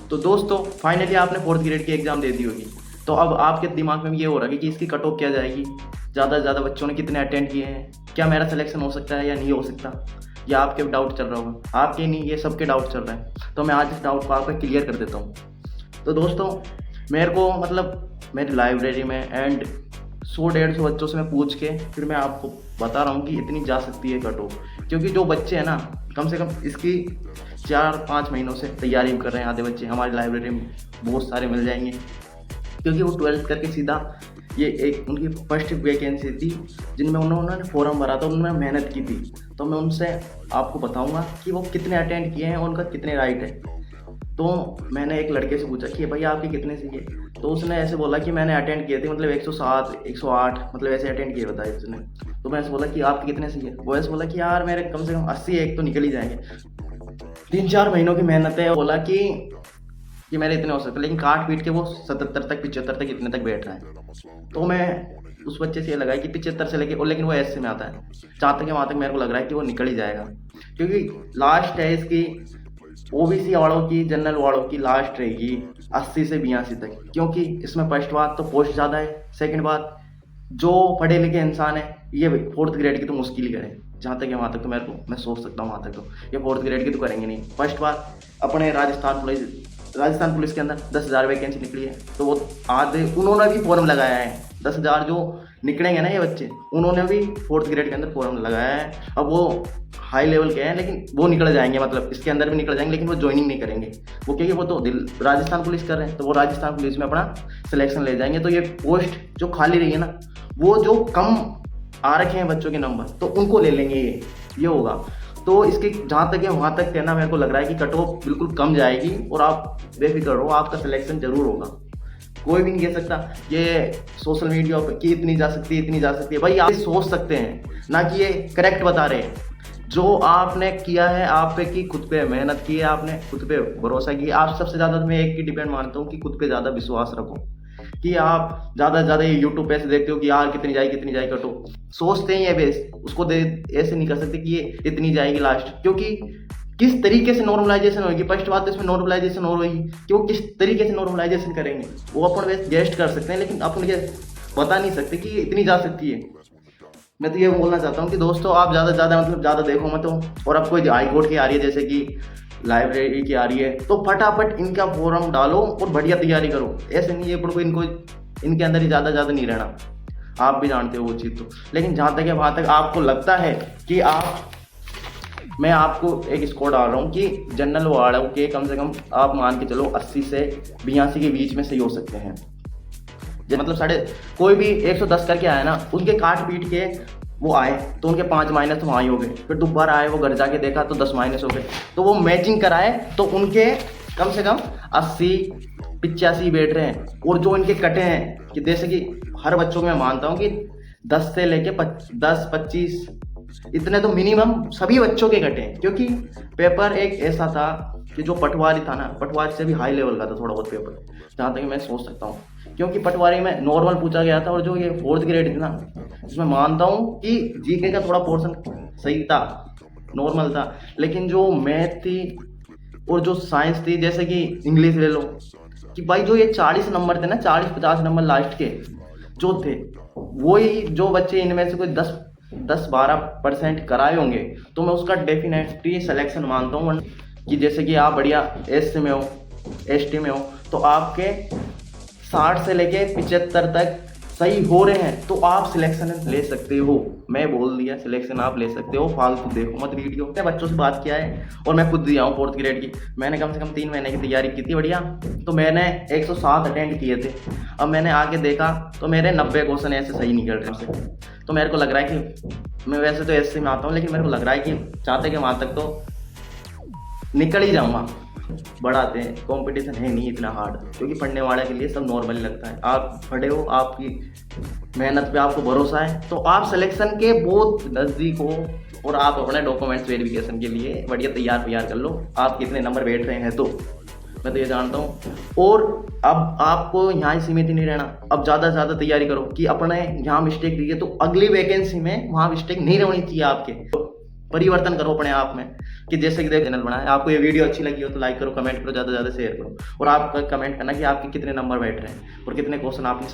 तो दोस्तों फाइनली आपने फोर्थ ग्रेड की एग्ज़ाम दे दी होगी, तो अब आपके दिमाग में ये हो रहा है कि इसकी कट ऑफ क्या जाएगी, ज़्यादा से ज़्यादा बच्चों ने कितने अटेंड किए हैं, क्या मेरा सिलेक्शन हो सकता है या नहीं हो सकता, या आपके डाउट चल रहा होगा। आपके नहीं, ये सबके डाउट चल रहे हैं, तो मैं आज इस डाउट को आपका क्लियर कर देता हूँ। तो दोस्तों मेरे को मेरी लाइब्रेरी में एंड 100-150 बच्चों से मैं पूछ के फिर मैं आपको बता रहा हूँ कि इतनी जा सकती है कट ऑफ। क्योंकि जो बच्चे हैं ना, कम से कम इसकी 4-5 महीनों से तैयारी कर रहे हैं। आधे बच्चे हमारी लाइब्रेरी में बहुत सारे मिल जाएंगे, क्योंकि वो 12th करके सीधा ये एक उनकी फर्स्ट वैकेंसी थी जिनमें उन्होंने फॉर्म भरा था, उन्होंने मेहनत की थी। तो मैं उनसे आपको बताऊंगा कि वो कितने अटेंड किए हैं और उनका कितने राइट है। तो मैंने एक लड़के से पूछा कि भाई आपके कितने चाहिए, तो उसने ऐसे बोला कि मैंने अटेंड किए थे 107 108 ऐसे अटेंड किए बताए उसने। तो मैं ऐसे बोला कि आपके कितने चाहिए, वो ऐसे बोला कि यार मेरे कम से कम 80 एक तो निकल ही जाएंगे, 3-4 महीनों की मेहनत है। बोला कि मेरे इतने हो सकते, लेकिन काट पीट के वो 77 तक 75 तक इतने तक बैठ रहा है। तो मैं उस बच्चे से ये लगा कि 75 से लेके, और लेकिन वो एस में आता है, जहाँ तक वहाँ तक मेरे को लग रहा है कि वो निकल ही जाएगा। क्योंकि लास्ट है इसकी ओबीसी वालों की, जनरल वालों की लास्ट रहेगी 80 से 82 तक। क्योंकि इसमें फर्स्ट बात तो पोस्ट ज़्यादा है, सेकंड बात जो पढ़े लिखे इंसान है ये फोर्थ ग्रेड की तो मुश्किल ही करें। जहाँ तक है वहाँ तक तो मैं सोच सकता हूँ, वहाँ तक तो ये फोर्थ ग्रेड की तो करेंगे नहीं। फर्स्ट बात अपने राजस्थान पुलिस के अंदर 10,000 वैकेंसी निकली है, तो वो आधे उन्होंने भी फॉर्म लगाया है। 10,000 जो निकलेंगे ना ये बच्चे, उन्होंने भी फोर्थ ग्रेड के अंदर फॉर्म लगाया है। अब वो हाई लेवल के हैं, लेकिन वो निकल जाएंगे, इसके अंदर भी निकल जाएंगे, लेकिन वो ज्वाइनिंग नहीं करेंगे। वो क्योंकि वो तो राजस्थान पुलिस कर रहे हैं, तो वो राजस्थान पुलिस में अपना सिलेक्शन ले जाएंगे। तो ये पोस्ट जो खाली रही है ना, वो जो कम आ रखे हैं बच्चों के नंबर, तो उनको ले लेंगे, ये होगा। तो इसके जहाँ तक है वहाँ तक कहना मेरे को लग रहा है कि कट ऑफ बिल्कुल कम जाएगी, और आप बेफिक्र रहो, आपका सिलेक्शन जरूर होगा। कोई भी नहीं कह सकता ये सोशल मीडिया पर कि इतनी जा सकती है, इतनी जा सकती है। भाई आप सोच सकते हैं ना कि ये करेक्ट बता रहे हैं। जो आपने किया है, आप पे की, खुद पे मेहनत की है, आपने खुद पे भरोसा किया। आप सबसे ज़्यादा मैं एक की डिपेंड मानता हूँ कि खुद पे ज़्यादा विश्वास रखो। कि आप ज़्यादा से ज़्यादा ये यूट्यूब पे ऐसे देखते हो कि यार कितनी जाएगी कटो, सोचते हैं ये बेस उसको दे, ऐसे नहीं कर सकते कि ये इतनी जाएगी लास्ट। क्योंकि किस तरीके से नॉर्मलाइजेशन होगी, फर्स्ट बात तो इसमें नॉर्मलाइजेशन हो रही कि वो किस तरीके से नॉर्मलाइजेशन करेंगे वो अपन वैसे गेस्ट कर सकते हैं, लेकिन अपन ये बता नहीं सकते कि ये इतनी जा सकती है। मैं तो ये बोलना चाहता हूँ कि दोस्तों आप ज़्यादा से ज़्यादा ज़्यादा देखो मत हो। और अब कोई हाई कोर्ट की आ रही है, जैसे कि लाइब्रेरी की आ रही है, तो फटाफट इनका फॉर्म डालो और बढ़िया तैयारी करो। ऐसे नहीं है पर इनको इनके अंदर ही ज़्यादा नहीं रहना, आप भी जानते हो वो चीज़ तो। लेकिन जहाँ तक है वहाँ तक आपको लगता है कि मैं आपको एक स्कोर डाल रहा हूँ कि जनरल वार्ड के कम से कम आप मान के चलो 80 से 82 के बीच में सही हो सकते हैं। कोई भी 110 करके आया ना, उनके काट पीट के वो आए तो उनके 5 माइनस तो वहाँ ही हो गए। फिर दोबारा आए, वो घर जाके देखा तो 10 माइनस हो गए। तो वो मैचिंग कराए तो उनके कम से कम 80-85 बैठ रहे हैं। और जो इनके कटे हैं कि जैसे कि हर बच्चों में मैं मानता हूँ कि 10 से लेके 10-25 इतने तो मिनिमम सभी बच्चों के कटे हैं। क्योंकि पेपर एक ऐसा था कि जो पटवारी था ना, पटवारी से भी हाई लेवल का था थोड़ा बहुत पेपर, जहाँ तक मैं सोच सकता हूँ। क्योंकि पटवारी में नॉर्मल पूछा गया था, और जो ये फोर्थ ग्रेड थी ना, इसमें मानता हूँ कि जीके का थोड़ा पोर्शन सही था, नॉर्मल था। लेकिन जो मैथ थी और जो साइंस थी, जैसे कि इंग्लिश ले लो, कि भाई जो ये 40 नंबर थे ना, 40-50 नंबर लास्ट के जो थे, वही जो बच्चे इनमें से कोई 10-12% कराए होंगे, तो मैं उसका डेफिनेटली सिलेक्शन मानता हूँ। कि जैसे कि आप बढ़िया एस में हो, एसटी में हो, तो आपके 60 से लेके 75 तक सही हो रहे हैं, तो आप सिलेक्शन ले सकते हो। मैं बोल दिया, सिलेक्शन आप ले सकते हो, फालतू देखो मत वीडियो। मैं बच्चों से बात किया है और मैं खुद दिया हूँ फोर्थ ग्रेड की। मैंने कम से कम 3 महीने की तैयारी की थी बढ़िया, तो मैंने 107 अटेंड किए थे। अब मैंने आके देखा तो मेरे 90 क्वेश्चन ऐसे सही निकल रहे हैं। तो मेरे को लग रहा है कि मैं वैसे तो ऐसे में आता हूँ, लेकिन मेरे को लग रहा है कि चाहते कि वहाँ तक तो निकल ही जाऊँगा। बढ़ाते हैं, कंपटीशन है नहीं इतना हार्ड, क्योंकि पढ़ने वाले के लिए सब नॉर्मल ही लगता है। आप पढ़े हो, आपकी मेहनत पे आपको भरोसा है, तो आप सिलेक्शन के बहुत नज़दीक हो। और आप अपने डॉक्यूमेंट्स वेरिफिकेशन के लिए बढ़िया तैयार कर लो। आप कितने नंबर बैठ रहे हैं, तो मैं तो ये जानता हूँ। और अब आपको यहाँ ही सीमित नहीं रहना, अब ज़्यादा से ज़्यादा तैयारी करो कि अपने यहाँ मिस्टेक दी है तो अगली वैकेंसी में वहाँ मिस्टेक नहीं रहनी चाहिए आपके। परिवर्तन करो अपने आप में, कि जैसे कि चैनल बनाए। आपको ये वीडियो अच्छी लगी हो तो लाइक करो, कमेंट करो, ज़्यादा से ज़्यादा शेयर करो, और आप कमेंट करना कि आपके कितने नंबर बैठ रहे हैं और कितने क्वेश्चन आपने